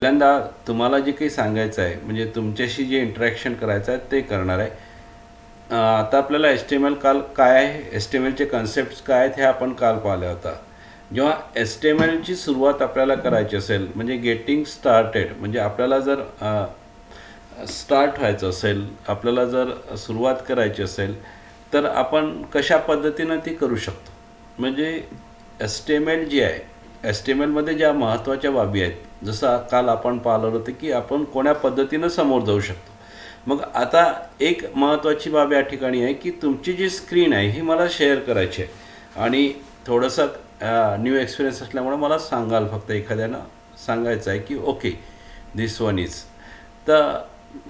पहिल्यांदा तुम्हाला जे काही सांगायचं आहे म्हणजे तुमच्याशी जे इंटरॅक्शन करायचं आहे ते करणार आहे. आता आपल्याला एच टी एम एल काल काय आहे, एच टी एम एलचे कन्सेप्ट्स काय आहेत हे आपण काल पाहिलं होता. जेव्हा एच टी एम एलची सुरुवात आपल्याला करायची असेल म्हणजे गेटिंग स्टार्टेड, म्हणजे आपल्याला जर स्टार्ट व्हायचं असेल, आपल्याला जर सुरुवात करायची असेल तर आपण कशा पद्धतीनं ती करू शकतो. म्हणजे S T M L G आहे, एस टी एम एलमध्ये ज्या महत्त्वाच्या बाबी आहेत, जसं काल आपण पाहिलं होतं की आपण कोण्या पद्धतीनं समोर जाऊ शकतो. मग आता एक महत्त्वाची बाब या ठिकाणी आहे की तुमची जी स्क्रीन आहे ही मला शेअर करायची आहे आणि थोडंसं न्यू एक्सपिरियन्स असल्यामुळे मला सांगाल, फक्त एखाद्यानं सांगायचं आहे की ओके दिस वन इज. तर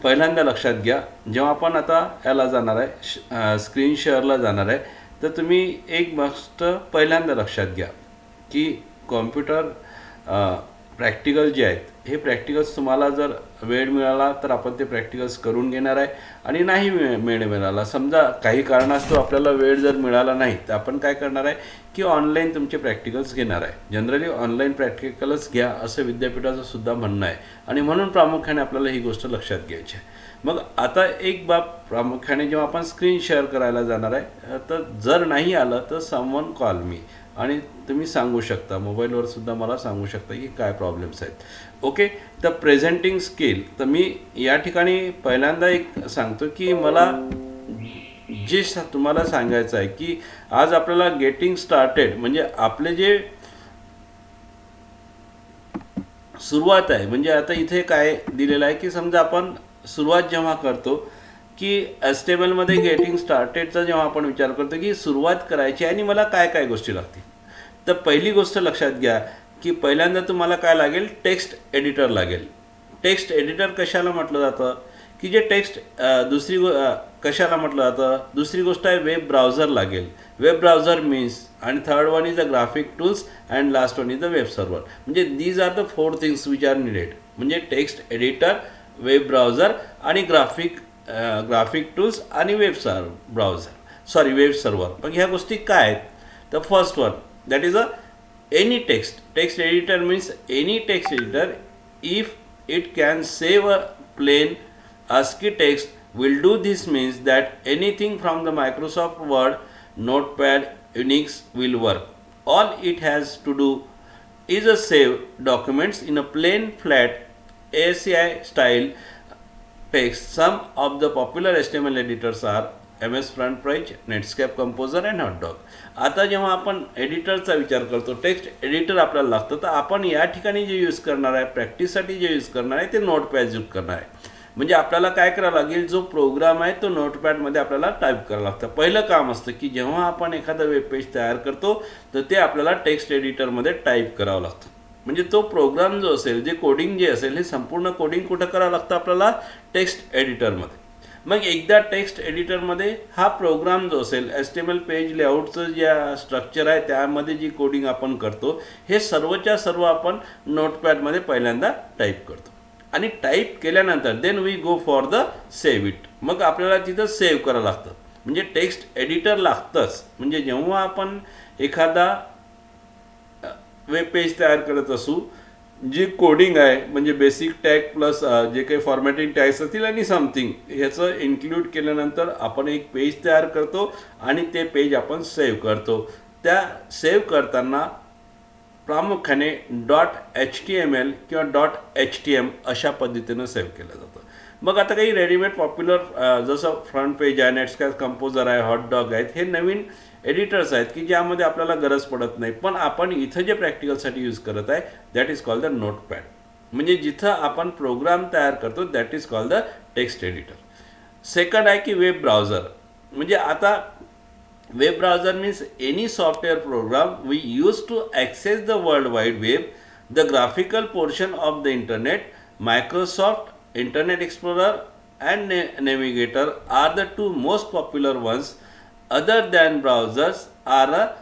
पहिल्यांदा लक्षात घ्या, जेव्हा आपण आता याला जाणार आहे स्क्रीन शेअरला जाणार आहे, तर तुम्ही एक गोष्ट पहिल्यांदा लक्षात घ्या की कॉम्प्युटर प्रॅक्टिकल जे आहेत हे प्रॅक्टिकल्स तुम्हाला जर वेळ मिळाला तर आपण ते प्रॅक्टिकल्स करून घेणार आहे आणि नाही वेळ मिळाला, समजा काही कारणास्तव आपल्याला वेळ जर मिळाला नाही, तर आपण काय करणार आहे की ऑनलाईन तुमचे प्रॅक्टिकल्स घेणार आहे. जनरली ऑनलाईन प्रॅक्टिकल्स घ्या असं विद्यापीठाचं सुद्धा म्हणणं आहे आणि म्हणून प्रामुख्याने आपल्याला ही गोष्ट लक्षात घ्यायची आहे. मग आता एक बाब प्रामुख्याने जेव्हा आपण स्क्रीन शेअर करायला जाणार आहे, तर जर नाही आलं तर समवन कॉल मी, आणि तुम्ही सांगू शकता मोबाईलवर सुद्धा मला सांगू शकता की काय प्रॉब्लेम्स आहेत. ओके, तर प्रेझेंटिंग स्किल, तर मी या ठिकाणी पहिल्यांदा एक सांगतो की मला जे तुम्हाला सांगायचं आहे की आज आपल्याला गेटिंग स्टार्टेड म्हणजे आपले जे सुरुवात आहे, म्हणजे आता इथे काय दिलेलं आहे की समजा आपण सुरुवात जेव्हा करतो की एच टी एम एलमध्ये गेटिंग स्टार्टेडचा जेव्हा आपण विचार करतो की सुरुवात करायची आणि मला काय काय गोष्टी लागतील, तर पहिली गोष्ट लक्षात घ्या की पहिल्यांदा तुम्हाला काय लागेल, टेक्स्ट एडिटर लागेल. टेक्स्ट एडिटर कशाला म्हटलं जातं की जे टेक्स्ट कशाला म्हटलं जातं, दुसरी गोष्ट आहे वेब ब्राउझर लागेल. वेब ब्राउझर मीन्स, आणि third one is the graphic tools and last one is the web server. म्हणजे these are the 4 things which are needed. म्हणजे टेक्स्ट एडिटर, वेब ब्राउझर आणि ग्राफिक टूल्स आणि web server. मग ह्या गोष्टी काय आहेत, तर first one that is any text editor means any text editor if it can save a plain ASCII text will do. This means that anything from the Microsoft Word, Notepad, Unix will work. All it has to do is a save documents in a plain flat ASCII style text. Some of the popular HTML editors are MS front page, Netscape composer and hot dog. आता जेव्हा आपण एडिटरचा विचार करतो, text editor आपल्याला लागतं, तर आपण या ठिकाणी जे यूज करणार आहे, प्रॅक्टिससाठी जे यूज करणार आहे ते नोटपॅड यूज करणार आहे. म्हणजे आपल्याला काय करावं लागेल, जो प्रोग्राम आहे तो नोटपॅडमध्ये आपल्याला टाईप करावं लागतं. पहिलं काम असतं की जेव्हा आपण एखादं वेब पेज तयार करतो तर ते आपल्याला टेक्स्ट एडिटरमध्ये टाईप करावं लागतं. म्हणजे तो प्रोग्राम जो असेल, जे कोडिंग जे असेल, हे संपूर्ण कोडिंग कुठं करावं लागतं आपल्याला, टेक्स्ट एडिटरमध्ये. मग एकदा टेक्स्ट एडिटरमध्ये हा प्रोग्राम जो असेल, H T M L page लेआउटचं जे स्ट्रक्चर आहे त्यामध्ये जी कोडिंग आपण करतो, हे सर्वच्या सर्व आपण नोटपॅडमध्ये पहिल्यांदा टाईप करतो आणि टाईप केल्यानंतर then we go for the save it. मग आपल्याला तिथं सेव्ह करावं लागतं. म्हणजे टेक्स्ट एडिटर लागतंच. म्हणजे जेव्हा आपण एखादा वेब पेज तयार करत असू, जी कोडिंग आहे म्हणजे बेसिक टॅग प्लस जे काही फॉर्मॅटिंग टॅग्स असतील आणि समथिंग ह्याचं इन्क्लूड केल्यानंतर आपण एक पेज तयार करतो आणि ते पेज आपण सेव्ह करतो. त्या सेव्ह करताना प्रामुख्याने .html किंवा .htm अशा पद्धतीनं सेव्ह केलं जातं. मग आता काही रेडीमेड पॉप्युलर जसं फ्रंट पेज आहे, नेटस्केप कंपोजर आहे, हॉटडॉग आहेत, हे नवीन एडिटर्स आहेत की ज्यामध्ये आपल्याला गरज पडत नाही. पण आपण इथं जे प्रॅक्टिकलसाठी यूज करत आहे that is called the notepad. म्हणजे जिथं आपण प्रोग्राम तयार करतो that is called the text editor. Second आहे की वेब ब्राउझर. म्हणजे आता web browser means any software program we use to access the world wide web, the graphical portion of the internet. Microsoft Internet Explorer and Navigator are the two most popular ones. Other than browsers are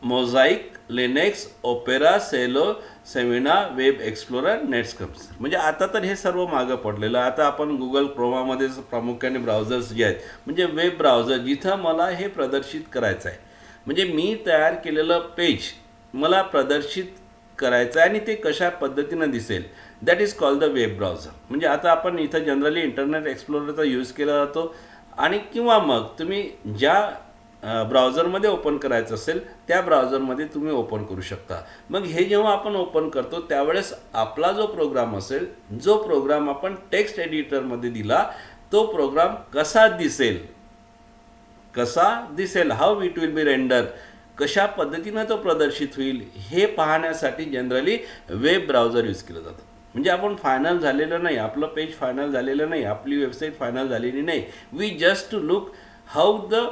Mosaic, Linux, Opera, Cello, Semina, Web Explorer, Netscape. म्हणजे आता तर हे सर्व मागं पडलेलं. आता आपण Google क्रोमामध्ये प्रामुख्याने ब्राउझर्स जे आहेत, म्हणजे वेब ब्राउझर जिथं मला हे प्रदर्शित करायचं आहे, म्हणजे मी तयार केलेलं पेज मला प्रदर्शित करायचं आहे आणि ते कशा पद्धतीनं दिसेल, that is called the web browser. म्हणजे आता आपण इथं जनरली इंटरनेट एक्सप्लोररचा यूज केला जातो आणि किंवा मग तुम्ही ज्या ब्राउझरमध्ये ओपन करायचं असेल त्या ब्राउझरमध्ये तुम्ही ओपन करू शकता. मग हे जेव्हा आपण ओपन करतो त्यावेळेस आपला जो प्रोग्राम असेल, जो प्रोग्राम आपण टेक्स्ट एडिटरमध्ये दिला, तो प्रोग्राम कसा दिसेल, how it will be render, कशा पद्धतीनं तो प्रदर्शित होईल हे पाहण्यासाठी जनरली वेब ब्राउझर यूज केलं जातं. म्हणजे आपण फायनल झालेलं नाही, आपलं पेज फायनल झालेलं नाही, आपली वेबसाईट फायनल झालेली नाही. We just to look how the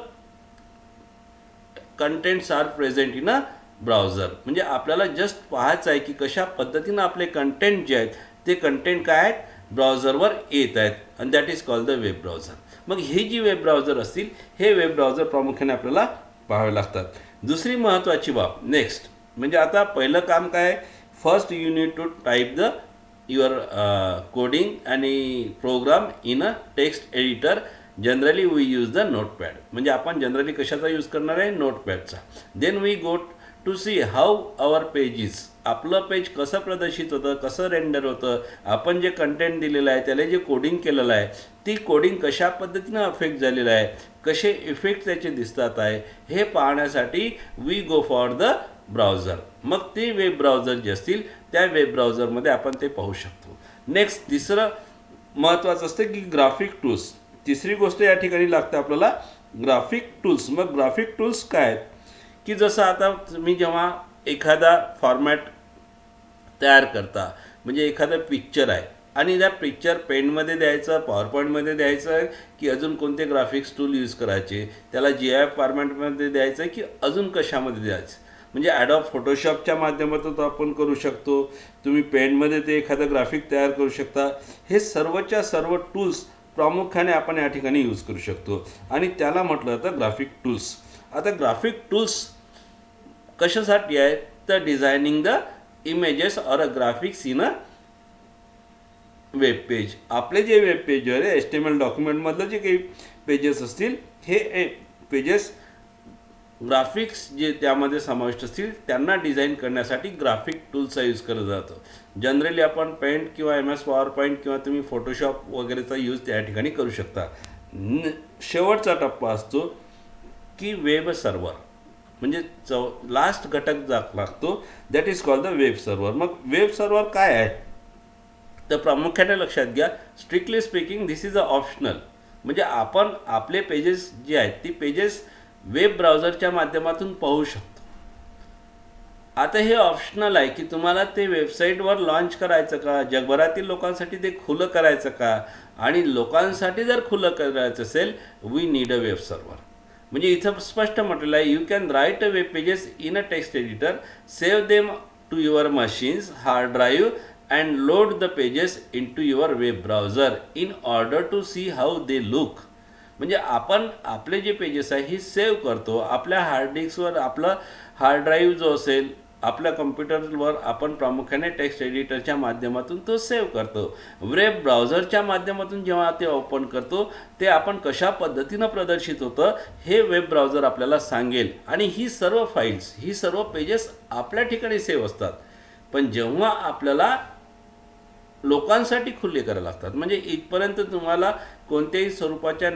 contents are present in a browser. म्हणजे आपल्याला जस्ट पाहायचं आहे की कशा पद्धतीनं आपले कंटेंट जे आहेत ते कंटेंट काय आहेत, ब्राउझरवर येत आहेत, आणि that is called the web browser. मग हे जी वेब ब्राउझर असतील, हे वेब ब्राउझर प्रामुख्याने आपल्याला पाहावे लागतात. दुसरी महत्त्वाची बाब नेक्स्ट म्हणजे आता पहिलं काम काय आहे, first you need to type the your coding आणि program in a text editor. Generally we use the notepad. म्हणजे आपण जनरली कशाचा यूज करणार आहे, नोटपॅडचा. Then we go to see how our pages, आपलं पेज कसं प्रदर्शित होतं, कसं रेंडर होतं, आपण जे कंटेंट दिलेलं आहे त्याला जे कोडिंग केलेलं आहे ती कोडिंग कशा पद्धतीनं अफेक्ट झालेलं आहे, कसे इफेक्ट त्याचे दिसतात आहे, हे पाहण्यासाठी we go for the browser. मग ते वेब ब्राउझर जे असतील त्या वेब ब्राउझरमध्ये आपण ते पाहू शकतो. नेक्स्ट तिसरं महत्त्वाचं असतं की ग्राफिक टूल्स. तिसरी गोष्ट या ठिकाणी लागते आपल्याला ग्राफिक टूल्स. मग ग्राफिक टूल्स काय आहेत की जसं आता तुम्ही जेव्हा एखादा फॉर्मॅट तयार करता, म्हणजे एखादं पिक्चर आहे आणि त्या पिक्चर पेनमध्ये द्यायचं, पॉवर पॉईंटमध्ये द्यायचं की अजून कोणते ग्राफिक्स टूल यूज करायचे, त्याला GIF फॉर्मॅटमध्ये द्यायचं की अजून कशामध्ये द्यायचं. म्हणजे ॲडॉब फोटोशॉपच्या माध्यमातून आपण करू शकतो, तुम्ही पेनमध्ये ते एखादं ग्राफिक तयार करू शकता. हे सर्वच्या सर्व टूल्स प्रामुख्याने आपण या ठिकाणी यूज करू शकतो आणि त्याला म्हटलं जातं ग्राफिक टूल्स. आता ग्राफिक टूल्स कशासाठी आहे तर designing the images or a graphics in a web page. आपले जे वेब पेजवर आहे HTML डॉक्युमेंटमधलं जे काही पेजेस असतील हे पेजेस ग्राफिक्स जे त्यामध्ये समाविष्ट असतील त्यांना डिझाईन करण्यासाठी ग्राफिक टूल्सचा यूज केला जातो. जनरली आपण पेंट किंवा MS पॉवर पॉईंट किंवा तुम्ही फोटोशॉप वगैरेचा यूज त्या ठिकाणी करू शकता. शेवटचा टप्पा असतो की वेब सर्व्हर. म्हणजे लास्ट घटक लागतो that is called the web server. मग वेब सर्व्हर काय आहे तर प्रामुख्याने लक्षात घ्या, strictly speaking this is a optional. म्हणजे आपण आपले पेजेस जे आहेत ती पेजेस वेब ब्राउझरच्या माध्यमातून पाहू शकतो. आता हे ऑप्शनल आहे की तुम्हाला ते वेबसाईटवर लॉन्च करायचं का, जगभरातील लोकांसाठी ते खुलं करायचं का, आणि लोकांसाठी जर खुलं करायचं असेल we need a web server. म्हणजे इथं स्पष्ट म्हटलेलं आहे, you can write a web pages in a text editor, save them to your machine's hard drive and load the pages into your web browser in order to see how they look. म्हणजे आपण आपले जे pages आहे ही save करतो आपल्या hard डिस्कवर. आपलं hard drive जो असेल आपल्या कम्प्युटरवर आपण प्रामुख्याने टेक्स्ट एडिटरच्या माध्यमातून तो सेव्ह करतो. वेब ब्राउझरच्या माध्यमातून जेव्हा ते ओपन करतो ते आपण कशा पद्धतीनं प्रदर्शित होतं हे वेब ब्राउझर आपल्याला सांगेल. आणि ही सर्व फाईल्स, ही सर्व पेजेस आपल्या ठिकाणी सेव्ह असतात. पण जेव्हा आपल्याला लोकांसाठी खुले करायला लागतात, म्हणजे इथपर्यंत तुम्हाला कोणत्याही स्वरूपाच्या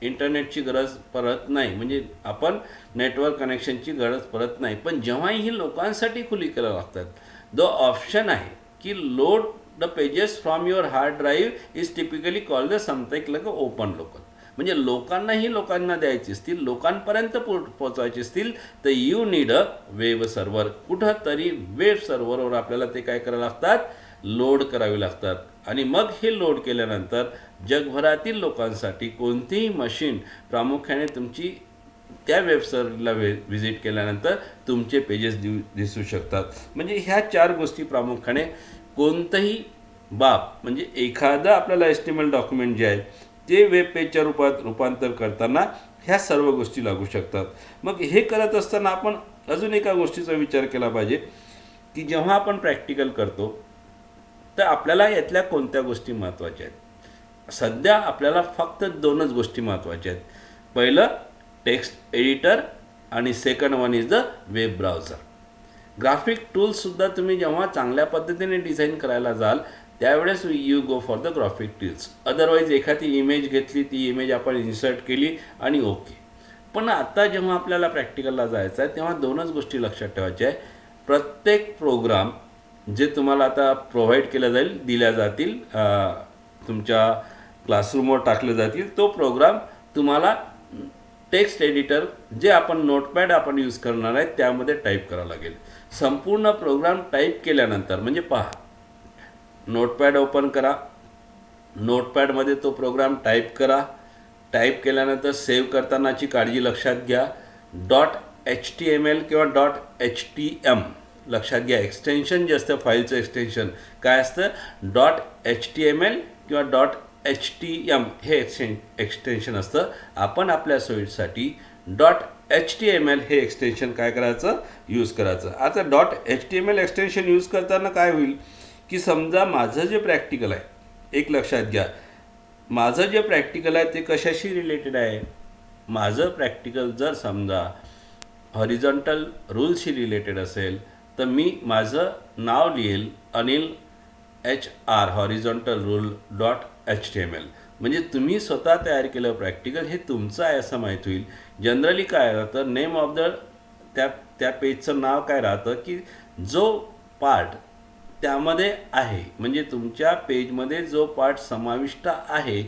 इंटरनेटची गरज पडत नाही, म्हणजे आपण नेटवर्क कनेक्शनची गरज पडत नाही. पण जेव्हाही ही लोकांसाठी खुली करायला लागतात, जो ऑप्शन आहे की load the pages from your hard drive is typically called the something like open local. म्हणजे लोकांना द्यायची असतील, लोकांपर्यंत पोहोचवायचे असतील तर you need a web server. कुठंतरी वेब सर्व्हरवर आपल्याला ते काय करायला लागतात, लोड करावे लागतात. आणि मग हे लोड केल्यानंतर जगभरातील लोकांसाठी कोणतीही मशीन प्रामुख्याने तुमची त्या वेब सर्व्हरला व्हिजिट केल्यानंतर तुमचे पेजेस दिसू शकतात. म्हणजे ह्या 4 गोष्टी प्रामुख्याने कोणतंही बाब, म्हणजे एखादं आपल्याला HTML डॉक्युमेंट जे आहे ते वेब पेजच्या रूपात रूपांतर करताना ह्या सर्व गोष्टी लागू शकतात. मग हे करत असताना आपण अजून एका गोष्टीचा विचार केला पाहिजे की जेव्हा आपण प्रॅक्टिकल करतो तर आपल्याला यातल्या कोणत्या गोष्टी महत्त्वाच्या आहेत. सध्या आपल्याला फक्त 2च गोष्टी महत्त्वाच्या आहेत. पहिलं टेक्स्ट एडिटर आणि second one is the web browser. Graphic टूल्ससुद्धा तुम्ही जेव्हा चांगल्या पद्धतीने डिझाईन करायला जाल त्यावेळेस you go for the graphic tools. Otherwise एखादी इमेज घेतली, ती इमेज आपण इन्सर्ट केली आणि ओके. पण आता जेव्हा आपल्याला प्रॅक्टिकलला जायचं आहे तेव्हा दोनच गोष्टी लक्षात ठेवायच्या आहे. प्रत्येक प्रोग्राम जे तुम्हाला आता प्रोव्हाइड केलं जाईल, दिल्या जातील, तुमच्या क्लासरूमवर टाकले जातील, तो प्रोग्राम तुम्हाला टेक्स्ट एडिटर जे आपण नोटपॅड आपण यूज करणार आहे त्यामध्ये टाईप करावं लागेल. संपूर्ण प्रोग्राम टाईप केल्यानंतर म्हणजे पहा, नोटपॅड ओपन करा, नोटपॅडमध्ये तो प्रोग्राम टाईप करा. टाईप केल्यानंतर सेव्ह करतानाची काळजी लक्षात घ्या. .html किंवा .htm लक्षात घ्या. एक्सटेन्शन जे असतं फाईलचं एक्सटेन्शन काय असतं, .html किंवा .htm हे एक्सटेन्शन असतं. आपण आपल्या सोयीसाठी .html हे एक्सटेन्शन काय करायचं, यूज करायचं. आता .html एक्सटेन्शन यूज करताना काय होईल की समजा माझं जे प्रॅक्टिकल आहे, एक लक्षात घ्या, माझं जे प्रॅक्टिकल आहे ते कशाशी रिलेटेड आहे. माझं प्रॅक्टिकल जर समजा हॉरिझॉन्टल रूल्सशी रिलेटेड असेल तर मी माझं नाव लिहेल Anil HR horizontal rule .html. म्हणजे तुम्ही स्वतः तयार केलं प्रॅक्टिकल हे तुमचं आहे असं माहीत होईल. जनरली काय राहतं, नेम ऑफ द त्या पेजचं नाव काय राहतं की जो पार्ट त्यामध्ये आहे, म्हणजे तुमच्या पेजमध्ये जो पार्ट समाविष्ट आहे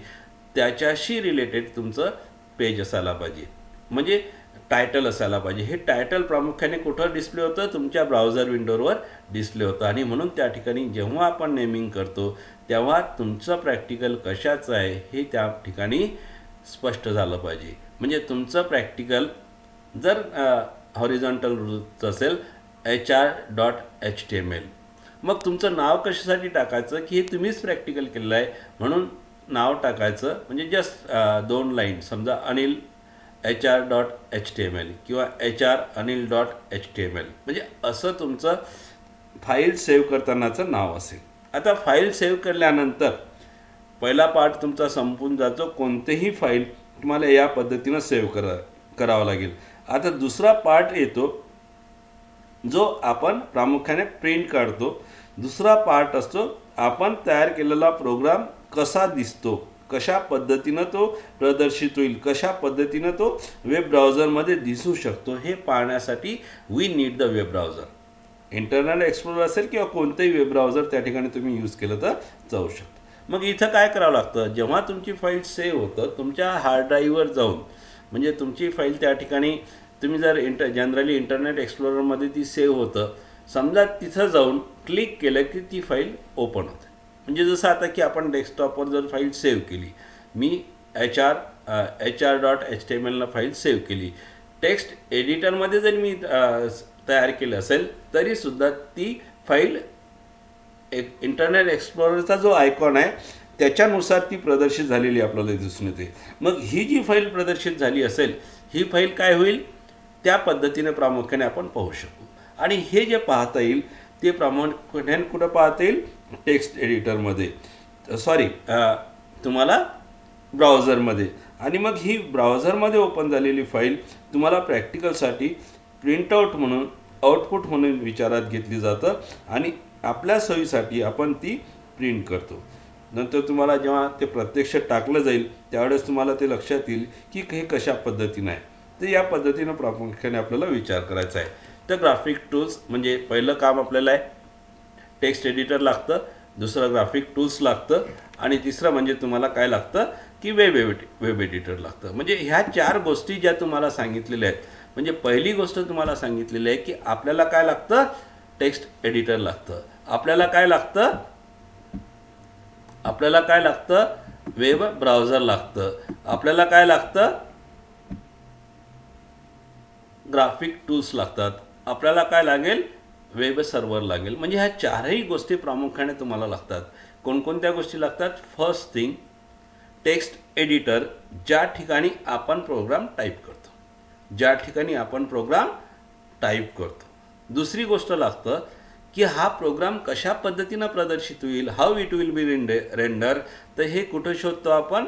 त्याच्याशी रिलेटेड तुमचं पेज असायला पाहिजे, म्हणजे टायटल असायला पाहिजे. हे टायटल प्रामुख्याने कुठं डिस्प्ले होतं, तुमच्या ब्राउझर विंडोवर डिस्प्ले होतं. आणि म्हणून त्या ठिकाणी जेव्हा आपण नेमिंग करतो तेव्हा तुमचं प्रॅक्टिकल कशाचं आहे हे त्या ठिकाणी स्पष्ट झालं पाहिजे. म्हणजे तुमचं प्रॅक्टिकल जर हॉरिझॉन्टल रूलचं असेल HR.html, मग तुमचं नाव कशासाठी टाकायचं की हे तुम्हीच प्रॅक्टिकल केलेलं आहे म्हणून नाव टाकायचं. म्हणजे जस्ट 2 लाईन, समजा अनिल HR.html किंवा HR anil.html, म्हणजे असं तुमचं फाईल सेव्ह करतानाचं नाव असेल. आता फाईल सेव्ह केल्यानंतर पहिला पार्ट तुमचा संपून जातो. कोणतेही फाईल तुम्हाला या पद्धतीनं सेव्ह करावं लागेल. आता दुसरा पार्ट येतो जो आपण प्रामुख्याने प्रिंट काढतो. दुसरा पार्ट असतो आपण तयार केलेला प्रोग्राम कसा दिसतो, कशा पद्धतीनं तो प्रदर्शित होईल, कशा पद्धतीनं तो वेब ब्राउझरमध्ये दिसू शकतो हे पाहण्यासाठी we need the web browser. Internet Explorer असेल किंवा कोणतेही वेब ब्राउझर त्या ठिकाणी तुम्ही यूज केलं तर जाऊ शकतं. मग इथं काय करावं लागतं, जेव्हा तुमची फाईल सेव्ह होतं तुमच्या हार्ड ड्राईव्हवर जाऊन, म्हणजे तुमची फाईल त्या ठिकाणी तुम्ही जर जनरली इंटरनेट एक्सप्लोररमध्ये ती सेव्ह होतं, समजा तिथं जाऊन क्लिक केलं की ती फाईल ओपन होते. म्हणजे जसं आता की आपण डेस्कटॉपवर जर फाईल सेव्ह केली, मी HR.html फाईल सेव्ह केली, टेक्स्ट एडिटरमध्ये जर मी तयार केलं असेल तरीसुद्धा ती फाईल इंटरनेट एक्सप्लोररचा जो आयकॉन आहे त्याच्यानुसार ती प्रदर्शित झालेली आपल्याला दिसून येते. मग ही जी फाईल प्रदर्शित झाली असेल ही फाईल काय होईल त्या पद्धतीने प्रामुख्याने आपण पाहू शकू. आणि हे जे पाहता येईल ते प्रामुख्याने कुठं पाहता येईल, टेक्स्ट एडिटरमध्ये, तुम्हाला ब्राउझरमध्ये. आणि मग ही ब्राउझरमध्ये ओपन झालेली फाईल तुम्हाला प्रॅक्टिकलसाठी प्रिंटआउट म्हणून, आउटपुट म्हणून विचारात घेतली जातं आणि आपल्या सोयीसाठी आपण ती प्रिंट करतो. नंतर तुम्हाला जेव्हा ते प्रत्यक्ष टाकलं जाईल त्यावेळेस तुम्हाला ते लक्षात येईल की हे कशा पद्धतीनं आहे. तर या पद्धतीनं प्रामुख्याने आपल्याला विचार करायचा आहे. तर ग्राफिक टूल्स म्हणजे पहिलं काम आपल्याला आहे टेक्स्ट एडिटर लागतं, दुसरं ग्राफिक टूल्स लागतं आणि तिसरं म्हणजे तुम्हाला काय लागतं की वेब एडिटर लागतं. म्हणजे ह्या 4 गोष्टी ज्या तुम्हाला सांगितलेल्या आहेत, म्हणजे पहिली गोष्ट तुम्हाला सांगितलेली आहे की आपल्याला काय लागतं, टेक्स्ट एडिटर लागतं. आपल्याला काय लागतं वेब ब्राउझर लागतं. आपल्याला काय लागतं, ग्राफिक टूल्स लागतात. आपल्याला काय लागेल, वेब सर्व्हर लागेल. म्हणजे ह्या 4ही गोष्टी प्रामुख्याने तुम्हाला लागतात. कोणकोणत्या गोष्टी लागतात, फर्स्ट थिंग टेक्स्ट एडिटर, ज्या ठिकाणी आपण प्रोग्राम टाईप करतो. दुसरी गोष्ट लागतं की हा प्रोग्राम कशा पद्धतीनं प्रदर्शित होईल, how it will be render. तर हे कुठं शोधतो आपण,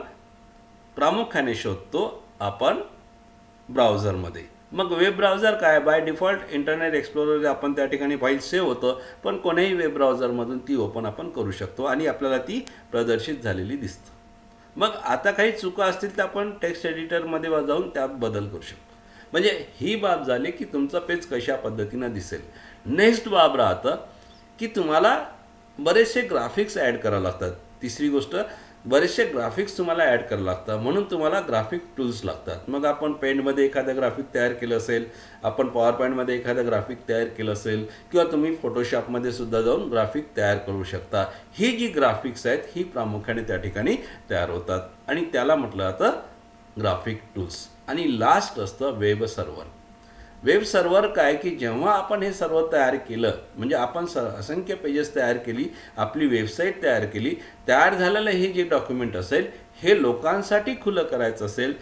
प्रामुख्याने शोधतो आपण ब्राउझरमध्ये. मग वेब ब्राउझर काय, बाय डिफॉल्ट इंटरनेट एक्सप्लोरर आपण त्या ठिकाणी फाईल सेव्ह होतं, पण कोणत्याही वेब ब्राउझरमधून ती ओपन आपण करू शकतो आणि आपल्याला ती प्रदर्शित झालेली दिसतं. मग आता काही चुका असतील तर आपण टेक्स्ट एडिटरमध्ये जाऊन त्यात बदल करू शकतो. म्हणजे ही बाब झाली की तुमचं पेज कशा पद्धतीनं दिसेल. नेक्स्ट बाब राहतं की तुम्हाला बरेचसे ग्राफिक्स ॲड करावं लागतात. तिसरी गोष्ट, बरेचसे ग्राफिक्स तुम्हाला ॲड करावं लागतात, म्हणून तुम्हाला ग्राफिक टूल्स लागतात. मग आपण पेंटमध्ये एखादं ग्राफिक तयार केलं असेल, आपण पॉवर पॉईंटमध्ये एखादं ग्राफिक तयार केलं असेल, किंवा तुम्ही फोटोशॉपमध्ये सुद्धा जाऊन ग्राफिक तयार करू शकता. ही जी ग्राफिक्स आहेत ही प्रामुख्याने त्या ठिकाणी तयार होतात आणि त्याला म्हटलं जातं ग्राफिक टूल्स. आणि लास्ट असतं वेब सर्व्हर. वेब सर्व्हर काय की जेव्हा आपण हे सर्व तयार केलं, म्हणजे आपण असंख्य पेजेस तयार केली, आपली वेबसाईट तयार केली, तयार झालेलं हे जे डॉक्युमेंट असेल हे लोकांसाठी खुलं करायचं असेल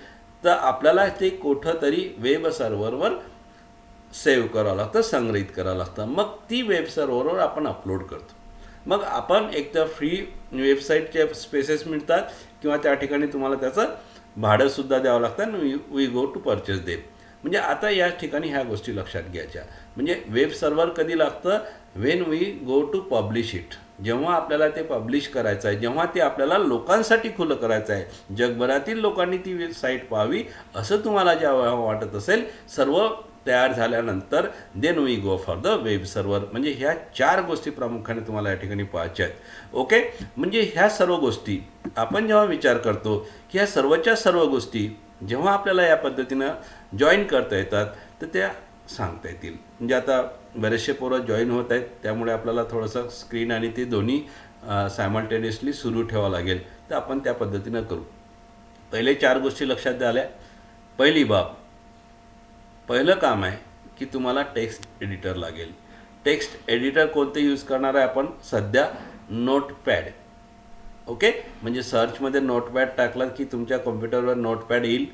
तर आपल्याला ते कुठं तरी वेब सर्व्हरवर सेव्ह करावं लागतं, संग्रहित करावं लागतं. मग ती वेब सर्व्हरवर आपण अपलोड करतो. मग आपण एकतर फ्री वेबसाईटचे स्पेसेस मिळतात किंवा त्या ठिकाणी तुम्हाला त्याचं भाडंसुद्धा द्यावं लागतं आणि we go to purchase them. म्हणजे आता या ठिकाणी ह्या गोष्टी लक्षात घ्यायच्या. म्हणजे वेब सर्व्हर कधी लागतं, when we go to publish it. जेव्हा आपल्याला ते पब्लिश करायचं आहे, जेव्हा ते आपल्याला लोकांसाठी खुलं करायचं आहे, जगभरातील लोकांनी ती साईट पाहावी असं तुम्हाला जेव्हा वाटत असेल, सर्व तयार झाल्यानंतर then we go for the web server. म्हणजे ह्या 4 गोष्टी प्रामुख्याने तुम्हाला या ठिकाणी पाहायच्या आहेत. ओके, म्हणजे ह्या सर्व गोष्टी आपण जेव्हा विचार करतो की ह्या सर्वच्या सर्व गोष्टी जेव्हा आपल्याला या पद्धतीनं जॉईन करता येतात तर त्या सांगता येतील. म्हणजे आता बरेचसे पोरं जॉईन होत आहेत, त्यामुळे आपल्याला थोडंसं स्क्रीन आणि ते दोन्ही सायमल्टेनियसली सुरू ठेवावं लागेल. तर आपण त्या पद्धतीनं करू. पहिले 4 गोष्टी लक्षात द्याल्या. पहिली बाब, पहिलं काम आहे की तुम्हाला टेक्स्ट एडिटर लागेल. टेक्स्ट एडिटर कोणतं यूज करणार आहे आपण सध्या, नोटपॅड. ओके, म्हणजे सर्चमध्ये नोटपॅड टाकलं की तुमच्या कॉम्प्युटरवर नोटपॅड येईल.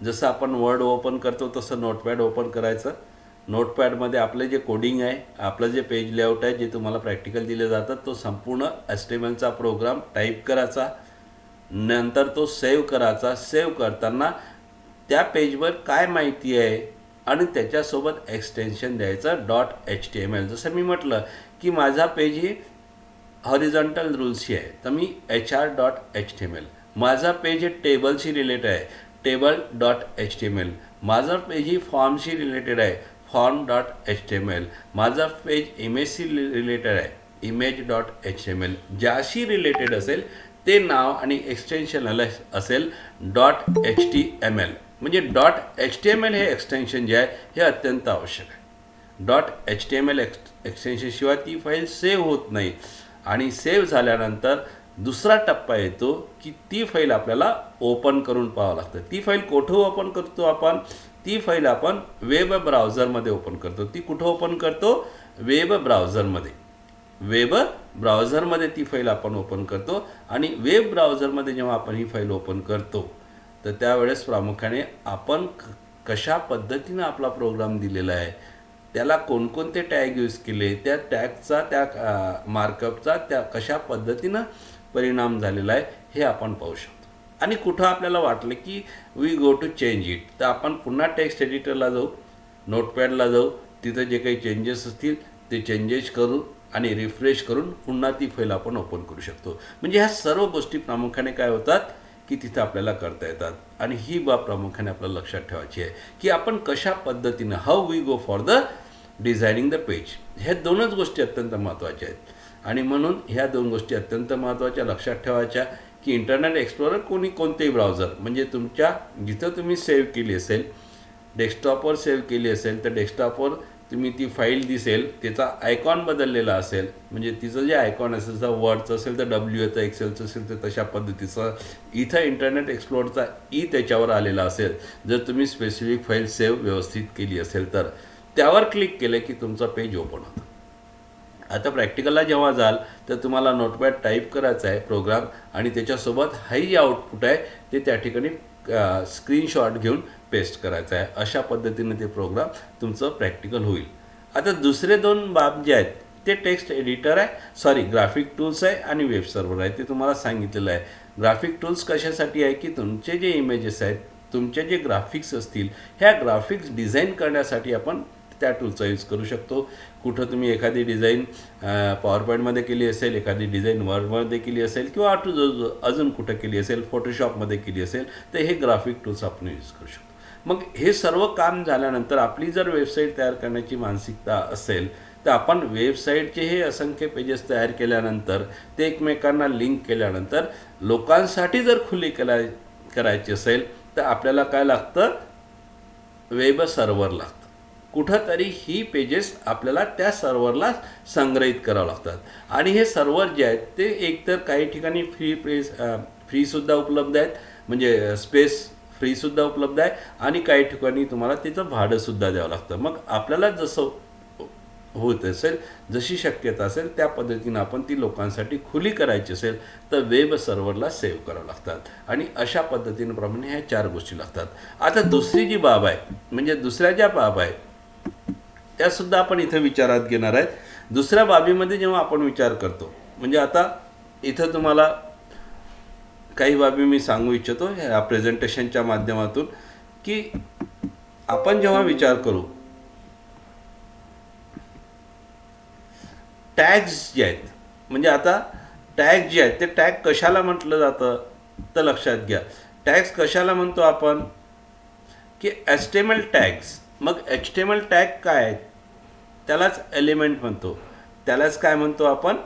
जसं आपण वर्ड ओपन करतो तसं नोटपॅड ओपन करायचं. नोटपॅडमध्ये आपलं जे कोडिंग आहे, आपलं जे पेज लेआउट आहे, जे तुम्हाला प्रॅक्टिकल दिले जातात, तो संपूर्ण HTMLचा प्रोग्राम टाईप करायचा, नंतर तो सेव्ह करायचा. सेव्ह करताना त्या पेजवर काय माहिती आहे आणि त्याच्यासोबत एक्सटेन्शन द्यायचं .html. जसं मी म्हटलं की माझा पेज ही हॉरिझॉन्टल रूल्सशी आहे तर मी HR.html. माझा पेज हे टेबलशी रिलेटेड आहे, टेबल.html. माझा पेज ही फॉर्मशी रिलेटेड आहे, फॉर्म.html. माझा पेज इमेजशी रिलेटेड आहे, इमेज.html. ज्याशी रिलेटेड असेल ते नाव आणि एक्सटेन्शन असेल .html. म्हणजे .html हे एक्सटेन्शन जे आहे हे अत्यंत आवश्यक आहे. .html एक्सटेन्शनशिवाय ती फाईल सेव्ह होत नाही. आणि सेव्ह झाल्यानंतर दुसरा टप्पा येतो की ती फाईल आपल्याला ओपन करून पाहावं लागतं. ती फाईल कुठं ओपन करतो आपण, ती फाईल आपण वेब ब्राउझरमध्ये ओपन करतो. ती कुठं ओपन करतो, वेब ब्राउझरमध्ये. वेब ब्राउझरमध्ये ती फाईल आपण ओपन करतो. आणि वेब ब्राउझरमध्ये जेव्हा आपण ही फाईल ओपन करतो तर त्यावेळेस प्रामुख्याने आपण कशा पद्धतीनं आपला प्रोग्राम दिलेला आहे, त्याला कोणकोणते टॅग यूज केले, त्या टॅगचा, त्या मार्कअपचा त्या कशा पद्धतीनं परिणाम झालेला आहे हे आपण पाहू शकतो. आणि कुठं आपल्याला वाटलं की we go to change it तर आपण पुन्हा टेक्स्ट एडिटरला जाऊ, नोटपॅडला जाऊ, तिथं जे काही चेंजेस असतील ते चेंजेस करू आणि रिफ्रेश करून पुन्हा ती फाईल आपण ओपन करू शकतो. म्हणजे ह्या सर्व गोष्टी प्रामुख्याने काय होतात की तिथं आपल्याला करता येतात. आणि ही बाब प्रामुख्याने आपल्याला लक्षात ठेवायची आहे की आपण कशा पद्धतीनं, how we go for the designing the page. ह्या 2च गोष्टी अत्यंत महत्त्वाच्या आहेत. आणि म्हणून ह्या 2 गोष्टी अत्यंत महत्त्वाच्या लक्षात ठेवायच्या की इंटरनेट एक्सप्लोरर कोणतेही ब्राउझर, म्हणजे तुमच्या जिथं तुम्ही सेव्ह केली असेल, डेस्कटॉपवर सेव्ह केली असेल तर डेस्कटॉपवर तुम्ही ती फाईल दिसेल, त्याचा आयकॉन बदललेला असेल, म्हणजे तिचं जे आयकॉन असेल, जर वर्डचं असेल तर Wचं, एक्सेलचं असेल तर तशा पद्धतीचं. इथं इंटरनेट एक्सप्लोररचा त्याच्यावर आलेला असेल. जर तुम्ही स्पेसिफिक फाईल सेव्ह व्यवस्थित केली असेल तर त्यावर क्लिक केलं की तुमचा पेज ओपन होतं. आता प्रॅक्टिकलला जेव्हा जाल तर तुम्हाला नोटपॅड टाईप करायचा आहे प्रोग्राम आणि त्याच्यासोबत हाई जे आउटपुट आहे ते त्या ठिकाणी स्क्रीनशॉट घेऊन पेस्ट करायचं आहे. अशा पद्धतीने ते प्रोग्राम तुमचं प्रॅक्टिकल होईल. आता दुसरे 2 बाब जे आहेत ते टेक्स्ट एडिटर आहे, ग्राफिक टूल्स आहे आणि वेब सर्व्हर आहे. ते तुम्हाला सांगितलेलं आहे. ग्राफिक टूल्स कशासाठी आहे की तुमचे जे इमेजेस आहेत तुमचे जे ग्राफिक्स असतील ह्या ग्राफिक्स डिझाईन करण्यासाठी आपण त्या टूलचा यूज करू शकतो. कुठं तुम्ही एखादी डिझाईन पॉवर पॉईंटमध्ये केली असेल, एखादी डिझाईन वर्डमध्ये केली असेल किंवा अजून कुठं केली असेल, फोटोशॉपमध्ये केली असेल, तर हे ग्राफिक टूल्स आपण यूज करू शकतो. मग हे सर्व काम झाल्यानंतर आपली जर वेबसाईट तयार करण्याची मानसिकता असेल तर आपण वेबसाईटचे हे असंख्य पेजेस तयार केल्यानंतर ते एकमेकांना लिंक केल्यानंतर लोकांसाठी जर खुली करायची असेल तर आपल्याला काय लागतं, वेब सर्व्हर लागतं. कुठंतरी ही पेजेस आपल्याला त्या सर्व्हरला संग्रहित करावं लागतात. आणि हे सर्व्हर जे आहेत ते एकतर काही ठिकाणी फ्रीसुद्धा उपलब्ध आहेत, म्हणजे स्पेस फ्रीसुद्धा उपलब्ध आहे, आणि काही ठिकाणी तुम्हाला त्याचं भाडंसुद्धा द्यावं लागतं. मग आपल्याला जसं होत असेल, जशी शक्यता असेल त्या पद्धतीनं आपण ती लोकांसाठी खुली करायची असेल तर वेब सर्व्हरला सेव्ह करावं लागतात. आणि अशा पद्धतीनं प्रमाणे ह्या 4 गोष्टी लागतात. आता दुसरी जी बाब आहे, म्हणजे दुसऱ्या ज्या बाब आहे त्यासुद्धा आपण इथं विचारात घेणार आहेत. दुसऱ्या बाबीमध्ये जेव्हा आपण विचार करतो, म्हणजे आता इथं तुम्हाला काही बाबी मी सांगू इच्छितो ह्या प्रेझेंटेशनच्या माध्यमातून, की आपण जेव्हा विचार करू टॅग्स जे आहेत, म्हणजे आता टॅग जे आहेत ते टॅग कशाला म्हटलं जातं तर लक्षात घ्या. टॅग्स कशाला म्हणतो आपण, की HTML टॅग्स. मग HTML टॅग काय आहेत, त्यालाच एलिमेंट म्हणतो. त्यालाच काय म्हणतो आपण,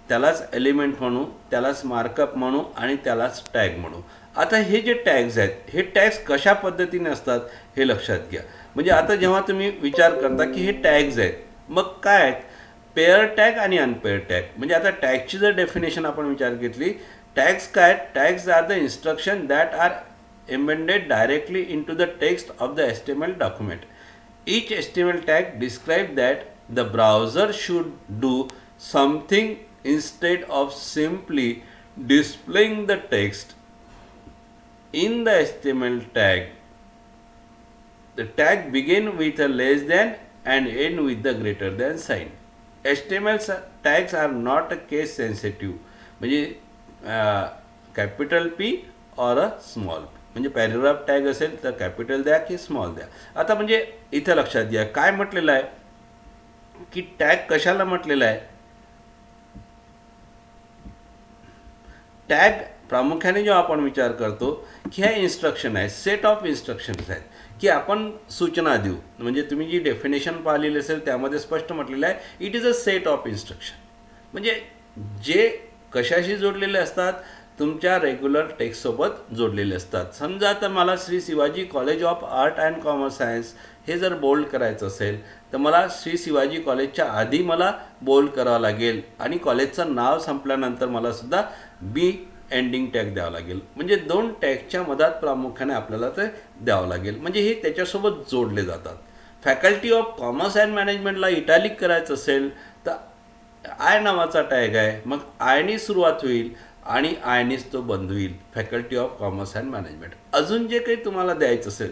त्यालाच एलिमेंट म्हणू, त्यालाच मार्कअप म्हणू आणि त्यालाच टॅग म्हणू. आता हे जे टॅग्स आहेत हे टॅग्स कशा पद्धतीने असतात हे लक्षात घ्या. म्हणजे आता जेव्हा तुम्ही विचार करता की हे टॅग्स आहेत, मग काय आहेत, पेअर टॅग आणि अनपेअर टॅग. म्हणजे आता टॅगची जर डेफिनेशन आपण विचार घेतली, टॅग्स काय, tags are the instruction that are embedded directly into the text of the HTML document. Each HTML tag describes that the browser should do something instead of simply displaying the text. In the HTML tag, the tag begin with a less than and end with the greater than sign. HTML tags are not case sensitive, म्हणजे capital P or a small p. म्हणजे paragraph tag असेल तर capital द्या की small द्या. आता म्हणजे इथं लक्षात घ्या काय म्हटलेलं आहे, की टॅग कशाला म्हटलेलं आहे. टॅग प्रामुख्याने जेव्हा आपण विचार करतो की ह्या इन्स्ट्रक्शन आहे, सेट ऑफ इन्स्ट्रक्शन्स आहेत, की आपण सूचना देऊ. म्हणजे तुम्ही जी डेफिनेशन पाहिलेली असेल त्यामध्ये स्पष्ट म्हटलेलं आहे, it is a set of instruction. म्हणजे जे कशाशी जोडलेले असतात, तुमच्या रेग्युलर टेक्स्टसोबत जोडलेले असतात. समजा आता मला Shri Shivaji college of art and commerce science हे जर बोल्ड करायचं असेल तर मला श्री शिवाजी कॉलेजच्या आधी मला बोल्ड करावं लागेल आणि कॉलेजचं नाव संपल्यानंतर मला सुद्धा बी एंडिंग टॅग द्यावं लागेल. म्हणजे 2 टॅगच्या मधात प्रामुख्याने आपल्याला ते द्यावं लागेल, म्हणजे हे त्याच्यासोबत जोडले जातात. फॅकल्टी ऑफ कॉमर्स अँड मॅनेजमेंटला इटॅलिक करायचं असेल तर आय नावाचा टॅग आहे, मग आयनी सुरुवात होईल आणि आयनीच तो बंद होईल, faculty of commerce and management. अजून जे काही तुम्हाला द्यायचं असेल,